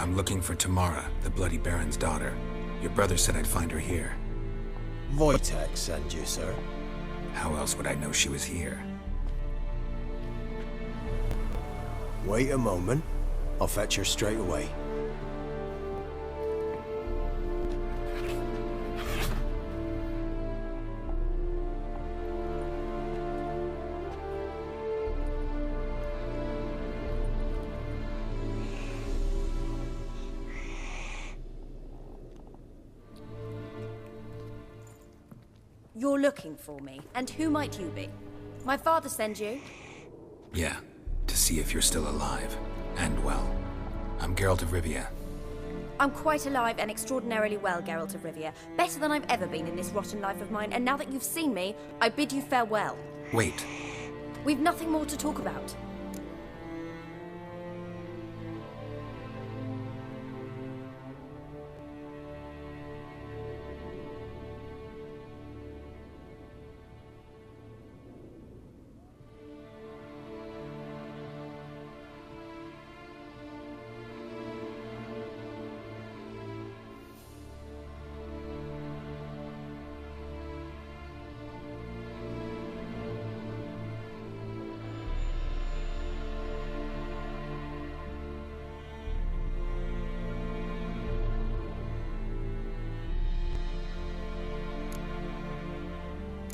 I'm looking for Tamara, the Bloody Baron's daughter. Your brother said I'd find her here. Wojtek sent you, sir. How else would I know she was here? Wait a moment. I'll fetch her straight away. You're looking for me, and who might you be? My father sends you? Yeah, to see if you're still alive. And well. I'm Geralt of Rivia. I'm quite alive and extraordinarily well, Geralt of Rivia. Better than I've ever been in this rotten life of mine, and now that you've seen me, I bid you farewell. Wait. We've nothing more to talk about.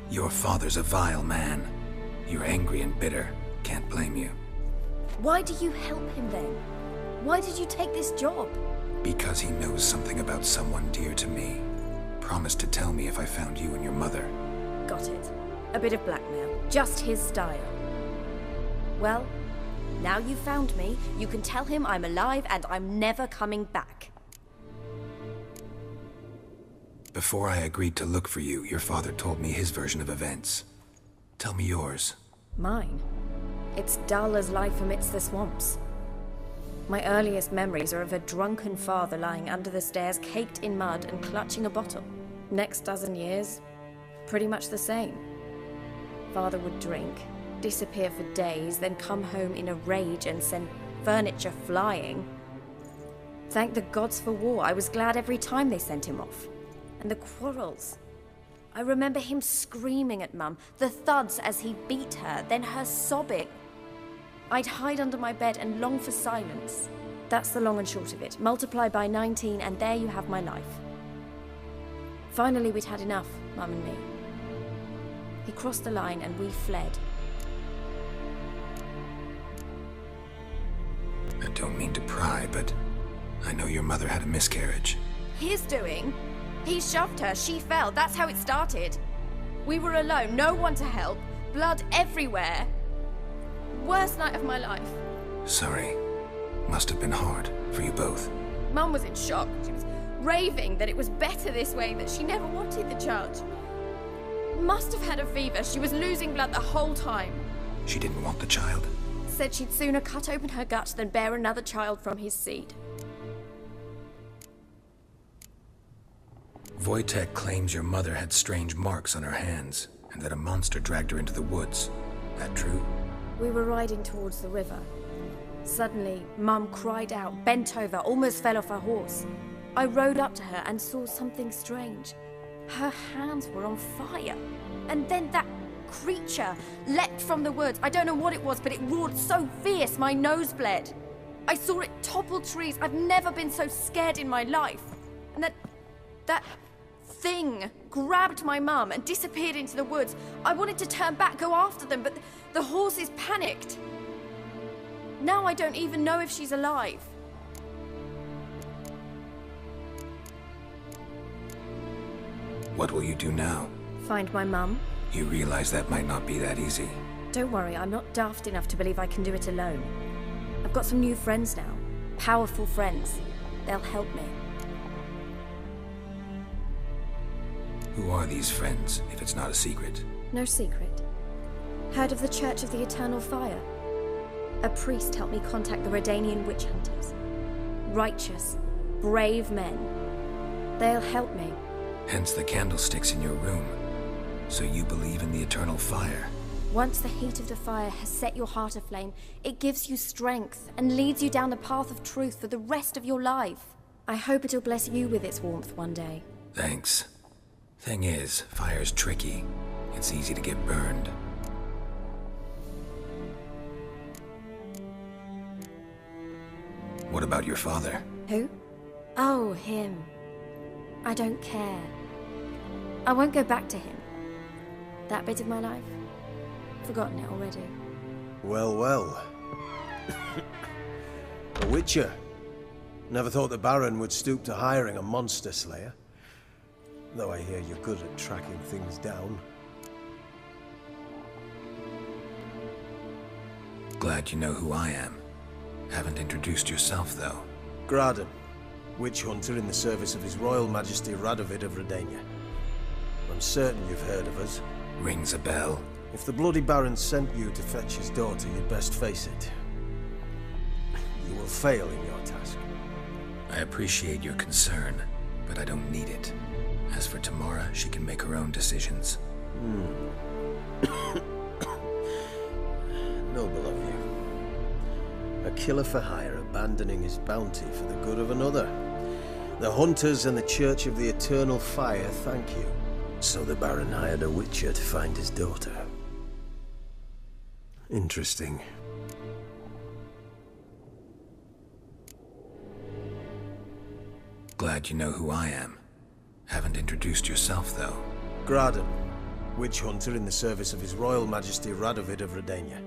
Your father's a vile man. You're angry and bitter. Can't blame you. Why do you help him then? Why did you take this job? Because he knows something about someone dear to me. Promised to tell me if I found you and your mother. Got it. A bit of blackmail. Just his style. Well, now you've found me, you can tell him I'm alive and I'm never coming back. Before I agreed to look for you, your father told me his version of events. Tell me yours. Mine? It's dull as life amidst the swamps. My earliest memories are of a drunken father lying under the stairs, caked in mud and clutching a bottle. Next dozen years, pretty much the same. Father would drink, disappear for days, then come home in a rage and send furniture flying. Thank the gods for war. I was glad every time they sent him off. And the quarrels. I remember him screaming at Mum, the thuds as he beat her, then her sobbing. I'd hide under my bed and long for silence. That's the long and short of it. Multiply by 19 and there you have my life. Finally we'd had enough, Mum and me. He crossed the line and we fled. I don't mean to pry, but I know your mother had a miscarriage. His doing? He shoved her, she fell, that's how it started. We were alone, no one to help, blood everywhere. Worst night of my life. Sorry. Must have been hard for you both. Mum was in shock. She was raving that it was better this way, that she never wanted the child. Must have had a fever, she was losing blood the whole time. She didn't want the child? Said she'd sooner cut open her gut than bear another child from his seed. Wojtek claims your mother had strange marks on her hands, and that a monster dragged her into the woods. That true? We were riding towards the river. Suddenly, Mum cried out, bent over, almost fell off her horse. I rode up to her and saw something strange. Her hands were on fire. And then that creature leapt from the woods. I don't know what it was, but it roared so fierce my nose bled. I saw it topple trees. I've never been so scared in my life. And that thing grabbed my mum and disappeared into the woods. I wanted to turn back, go after them, but the horses panicked. Now I don't even know if she's alive. What will you do now? Find my mum. You realize that might not be that easy. Don't worry, I'm not daft enough to believe I can do it alone. I've got some new friends now. Powerful friends. They'll help me. Who are these friends, if it's not a secret? No secret. Heard of the Church of the Eternal Fire? A priest helped me contact the Redanian witch hunters. Righteous, brave men. They'll help me. Hence the candlesticks in your room. So you believe in the eternal fire? Once the heat of the fire has set your heart aflame, it gives you strength and leads you down the path of truth for the rest of your life. I hope it'll bless you with its warmth one day. Thanks. Thing is, fire's tricky. It's easy to get burned. What about your father? Who? Oh, him. I don't care. I won't go back to him. That bit of my life? Forgotten it already. Well, well. A Witcher. Never thought the Baron would stoop to hiring a monster slayer. Though I hear you're good at tracking things down. Glad you know who I am. Haven't introduced yourself, though. Graden, witch hunter in the service of His Royal Majesty Radovid of Redania. I'm certain you've heard of us. Rings a bell. If the Bloody Baron sent you to fetch his daughter, you'd best face it. You will fail in your task. I appreciate your concern, but I don't need it. As for Tamara, she can make her own decisions. Noble of you. A killer for hire abandoning his bounty for the good of another. The Hunters and the Church of the Eternal Fire thank you. So the Baron hired a Witcher to find his daughter. Interesting. Glad you know who I am. Haven't introduced yourself, though. Graden, witch hunter in the service of His Royal Majesty Radovid of Redania.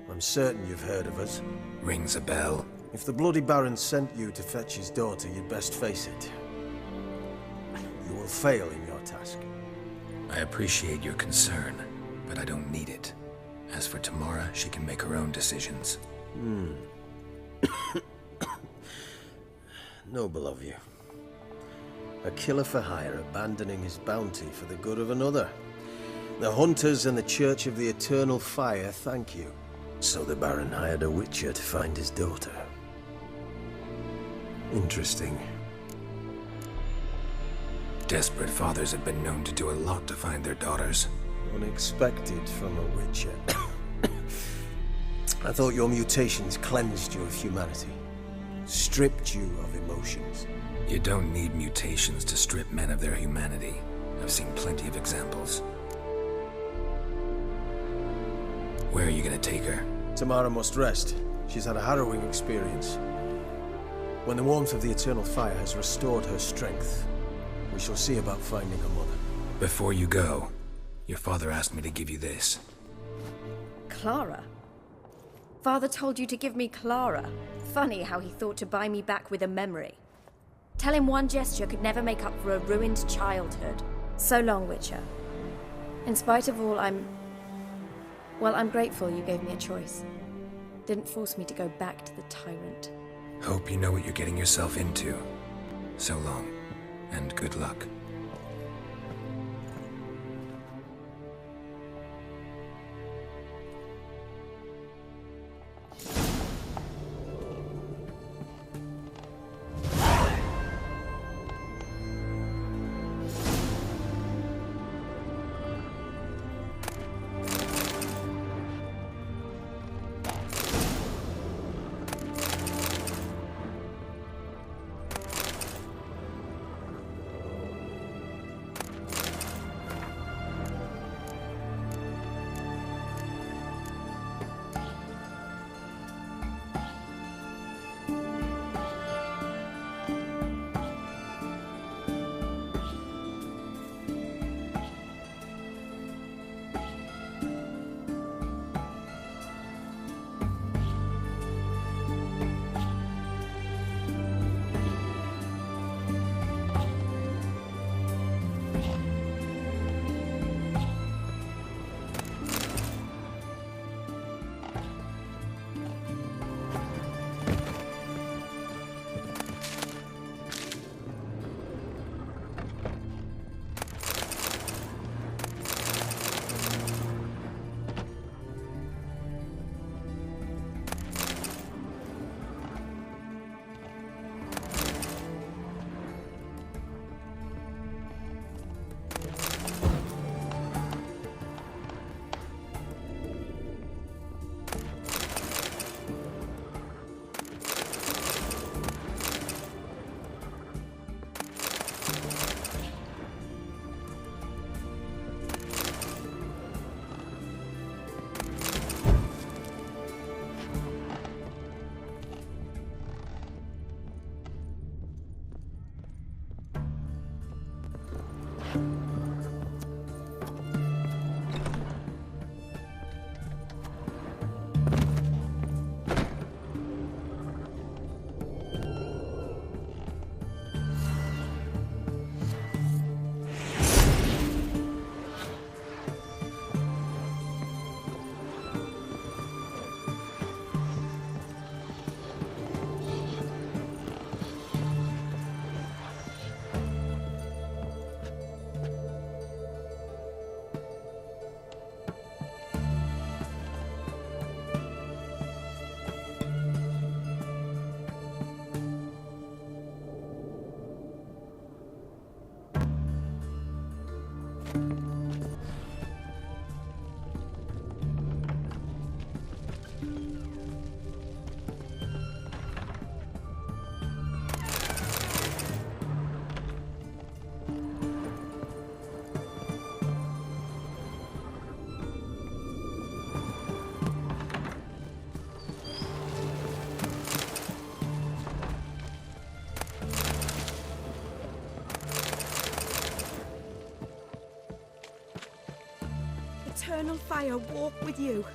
I'm certain you've heard of us. Rings a bell. If the Bloody Baron sent you to fetch his daughter, you'd best face it. You will fail in your task. I appreciate your concern, but I don't need it. As for Tamara, she can make her own decisions. Noble of you. A killer for hire abandoning his bounty for the good of another. The Hunters and the Church of the Eternal Fire thank you. So the Baron hired a Witcher to find his daughter. Interesting. Desperate fathers have been known to do a lot to find their daughters. Unexpected from a Witcher. I thought your mutations cleansed you of humanity. Stripped you of emotions. You don't need mutations to strip men of their humanity. I've seen plenty of examples. Where are you gonna take her? Tamara must rest. She's had a harrowing experience. When the warmth of the Eternal Fire has restored her strength, we shall see about finding her mother. Before you go, your father asked me to give you this. Clara? Father told you to give me Clara. Funny how he thought to buy me back with a memory. Tell him one gesture could never make up for a ruined childhood. So long, Witcher. In spite of all, I'm grateful you gave me a choice. Didn't force me to go back to the tyrant. Hope you know what you're getting yourself into. So long, and good luck. eternal fire walk with you.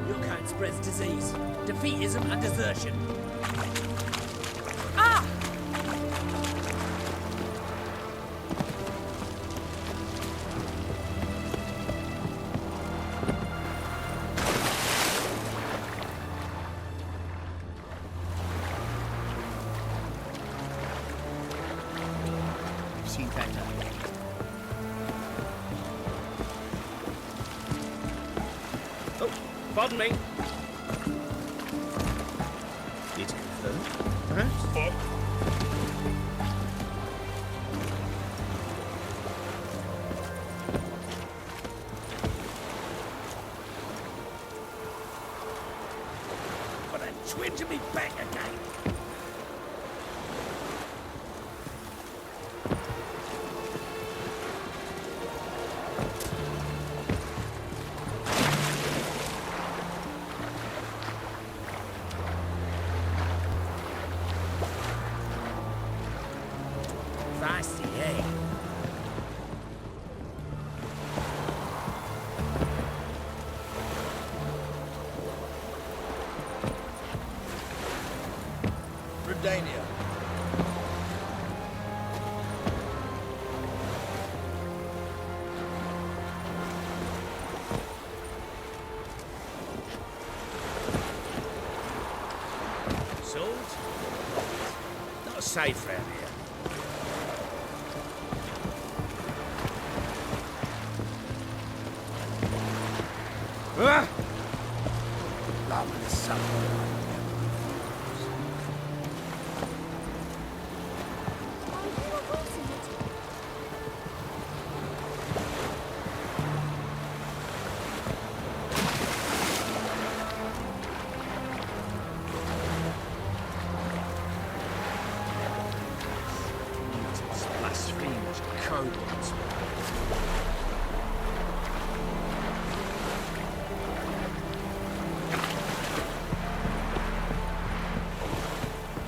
Your kind spreads disease, defeatism, and desertion. Seen better. Oh, pardon me. It's confirmed, perhaps? But a twinge of me back again. Feisty, eh? Redania. Sold? Not safe round here. Ah! Lovely summer. Blasphemous kobolds.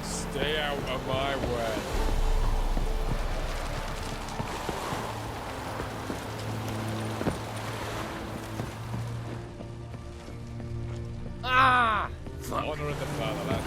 Stay out of my way. Ah! Fuck. Honor of the fatherland.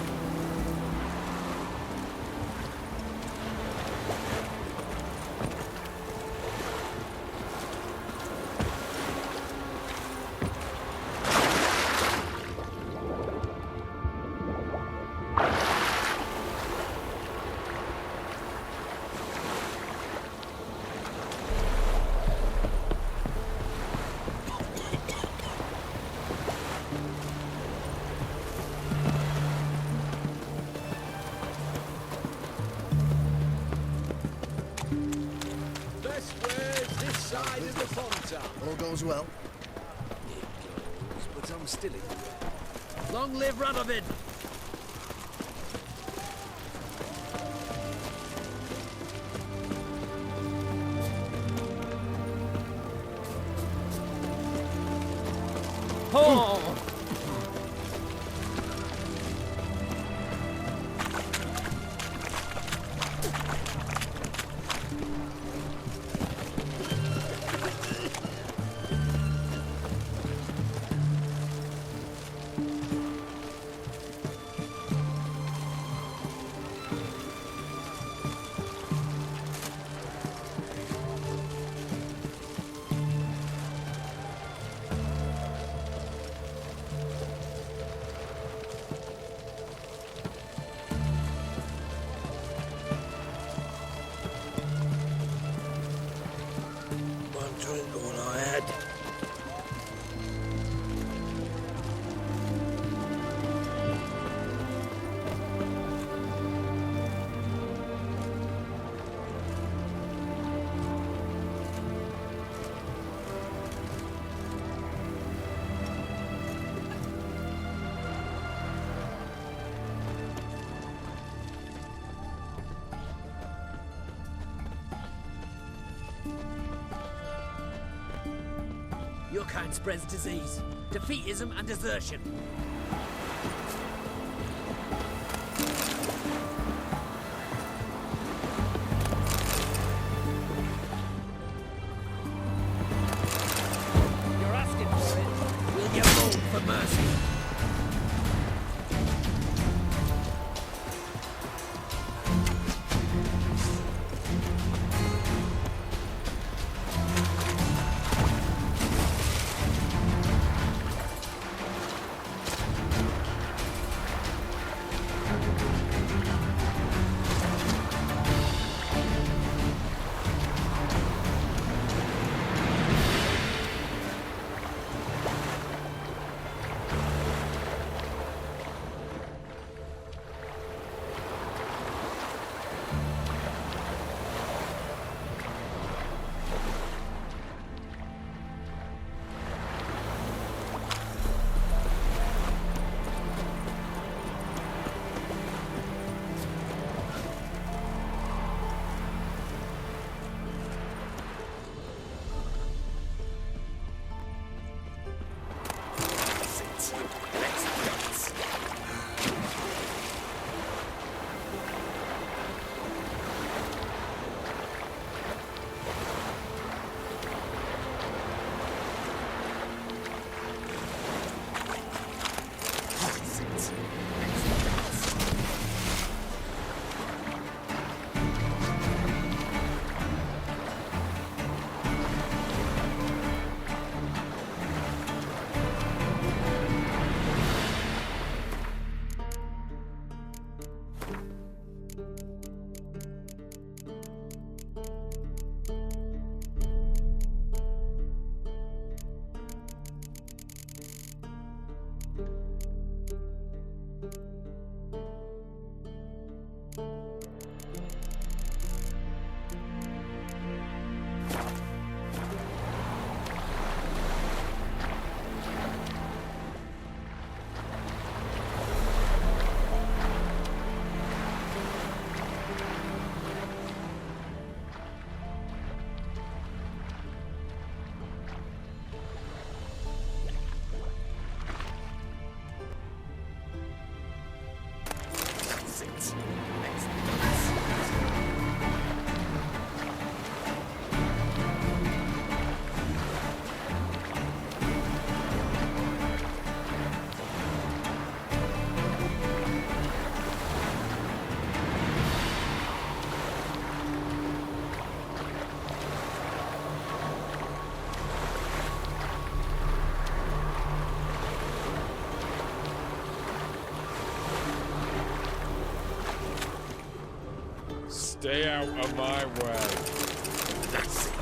All goes well. But I'm still in. Long live Radovid! Oh! One drink all I had. Your kind spreads disease, defeatism, and desertion. Stay out of my way. That's it.